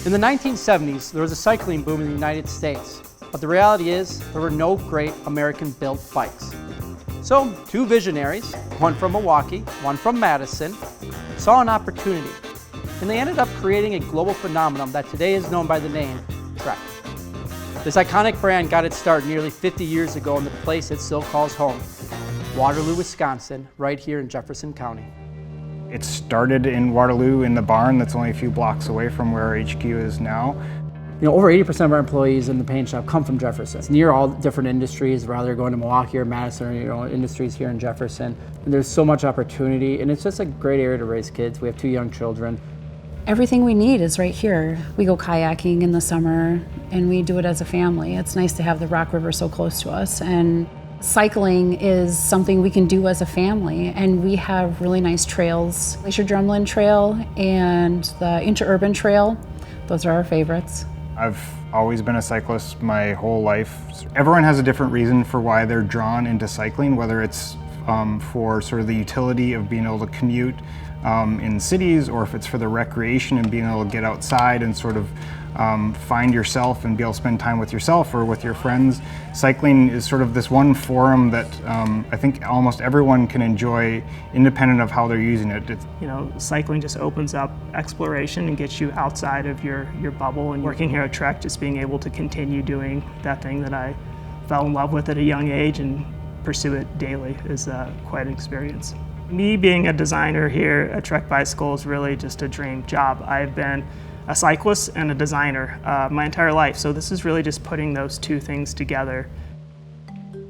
In the 1970s, there was a cycling boom in the United States, but the reality is there were no great American-built bikes. So, two visionaries, one from Milwaukee, one from Madison, saw an opportunity, and they ended up creating a global phenomenon that today is known by the name Trek. This iconic brand got its start nearly 50 years ago in the place it still calls home, Waterloo, Wisconsin, right here in Jefferson County. It started in Waterloo in the barn that's only a few blocks away from where our HQ is now. You know, over 80% of our employees in the paint shop come from Jefferson. It's near all different industries, whether going to Milwaukee or Madison or industries here in Jefferson. And there's so much opportunity, and it's just a great area to raise kids. We have 2 young children. Everything we need is right here. We go kayaking in the summer, and we do it as a family. It's nice to have the Rock River so close to us, and cycling is something we can do as a family, and we have really nice trails. Glacier Drumlin Trail and the Interurban Trail, those are our favorites. I've always been a cyclist my whole life. Everyone has a different reason for why they're drawn into cycling, whether it's for sort of the utility of being able to commute in cities, or if it's for the recreation and being able to get outside and sort of find yourself and be able to spend time with yourself or with your friends. Cycling is sort of this one forum that I think almost everyone can enjoy independent of how they're using it. You know, cycling just opens up exploration and gets you outside of your bubble, and working here at Trek, just being able to continue doing that thing that I fell in love with at a young age and pursue it daily is quite an experience. Me being a designer here at Trek Bicycle is really just a dream job. I've been a cyclist and a designer my entire life, so this is really just putting those two things together.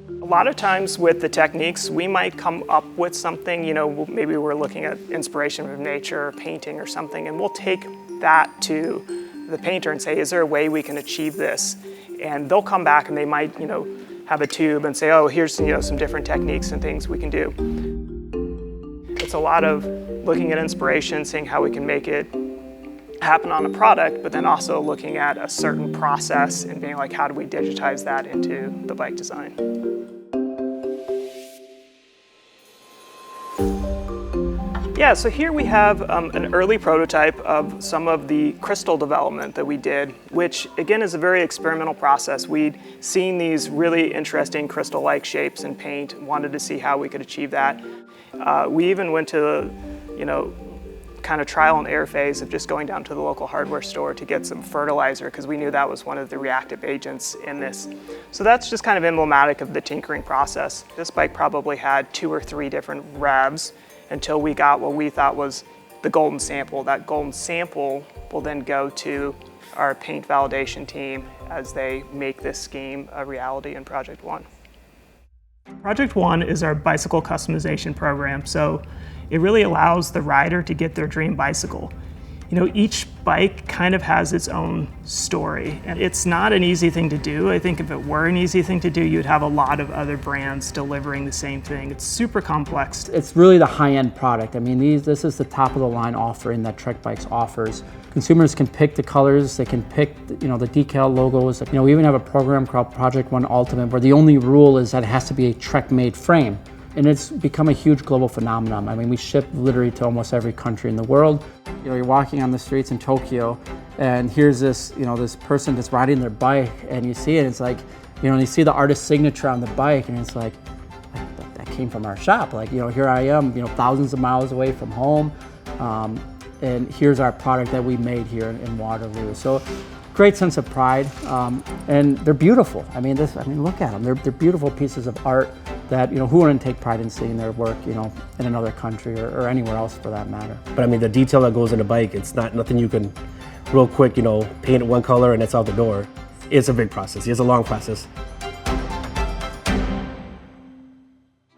A lot of times with the techniques, we might come up with something, you know, maybe we're looking at inspiration from nature or painting or something, and we'll take that to the painter and say, is there a way we can achieve this? And they'll come back and they might, you know, have a tube and say, oh, here's, you know, some different techniques and things we can do. It's a lot of looking at inspiration, seeing how we can make it happen on a product, but then also looking at a certain process and being like, how do we digitize that into the bike design? Yeah, so here we have an early prototype of some of the crystal development that we did, which again is a very experimental process. We'd seen these really interesting crystal-like shapes in paint, wanted to see how we could achieve that. We even went to, you know, kind of trial and error phase of just going down to the local hardware store to get some fertilizer, because we knew that was one of the reactive agents in this. So that's just kind of emblematic of the tinkering process. This bike probably had 2 or 3 different revs until we got what we thought was the golden sample. That golden sample will then go to our paint validation team as they make this scheme a reality in Project One. Project One is our bicycle customization program. So it really allows the rider to get their dream bicycle. You know, each bike kind of has its own story, and it's not an easy thing to do. I think if it were an easy thing to do, you'd have a lot of other brands delivering the same thing. It's super complex. It's really the high-end product. I mean, this is the top-of-the-line offering that Trek Bikes offers. Consumers can pick the colors, they can pick, you know, the decal logos. You know, we even have a program called Project One Ultimate, where the only rule is that it has to be a Trek-made frame. And it's become a huge global phenomenon. I mean, we ship literally to almost every country in the world. You know, you're walking on the streets in Tokyo, and here's this, you know, this person just riding their bike, and you see it, it's like, you know, and you see the artist signature on the bike, and it's like, that came from our shop. Like, you know, here I am, you know, thousands of miles away from home, and here's our product that we made here in Waterloo. So, great sense of pride, and they're beautiful. I mean, look at them. They're beautiful pieces of art that, you know, who wouldn't take pride in seeing their work, you know, in another country or anywhere else for that matter. But I mean, the detail that goes in a bike, it's not nothing you can real quick, you know, paint it one color and it's out the door. It's a big process. It's a long process.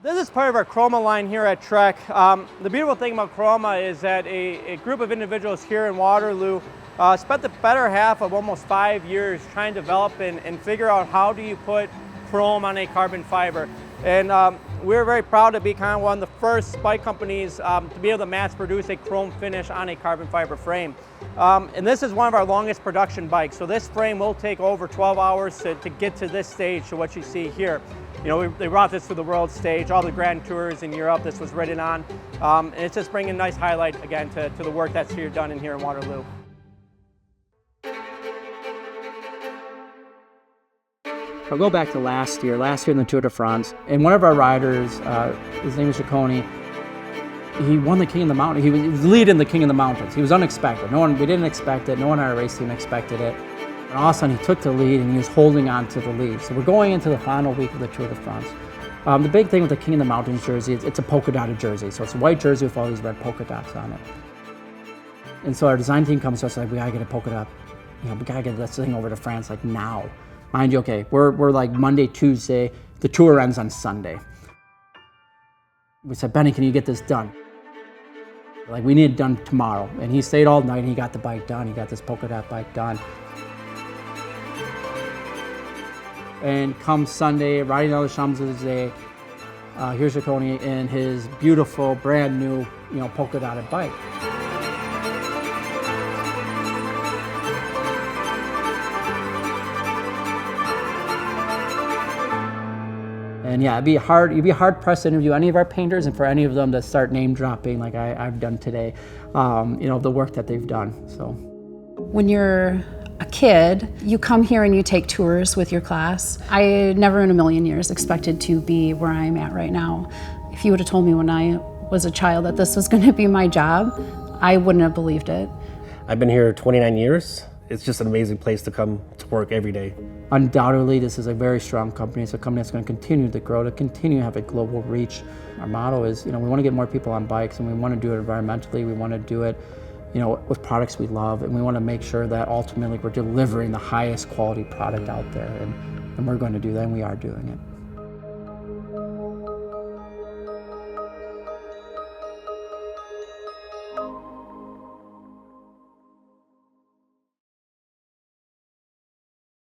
This is part of our Chroma line here at Trek. The beautiful thing about Chroma is that a group of individuals here in Waterloo spent the better half of almost 5 years trying to develop and figure out how do you put chrome on a carbon fiber. And we're very proud to be kind of one of the first bike companies to be able to mass produce a chrome finish on a carbon fiber frame. And this is one of our longest production bikes. So this frame will take over 12 hours to get to this stage, to what you see here. You know, they brought this to the world stage, all the grand tours in Europe, this was ridden on. And it's just bringing a nice highlight again to the work that's done in here in Waterloo. I'll go back to last year in the Tour de France, and one of our riders, his name is Ciccone, he won the King of the Mountain. He was leading the King of the Mountains. He was unexpected. We didn't expect it. No one on our race team expected it. And all of a sudden he took the lead and he was holding on to the lead. So we're going into the final week of the Tour de France. The big thing with the King of the Mountains jersey, it's a polka dotted jersey. So it's a white jersey with all these red polka dots on it. And so our design team comes to us like, we gotta get a polka dot. We gotta get this thing over to France like now. Mind you, okay, we're like Monday, Tuesday, the tour ends on Sunday. We said, Benny, can you get this done? Like, we need it done tomorrow. And he stayed all night and he got the bike done. He got this polka dot bike done. And come Sunday, riding down the Champs-Elysees, here's Ciccone in his beautiful, brand new, polka dotted bike. And yeah, you'd be hard pressed to interview any of our painters and for any of them to start name dropping like I've done today, the work that they've done, so. When you're a kid, you come here and you take tours with your class. I never in a million years expected to be where I'm at right now. If you would have told me when I was a child that this was going to be my job, I wouldn't have believed it. I've been here 29 years. It's just an amazing place to come to work every day. Undoubtedly, this is a very strong company. It's a company that's going to continue to grow, to continue to have a global reach. Our motto is, we want to get more people on bikes, and we want to do it environmentally. We want to do it, with products we love, and we want to make sure that ultimately we're delivering the highest quality product out there, and we're going to do that, and we are doing it.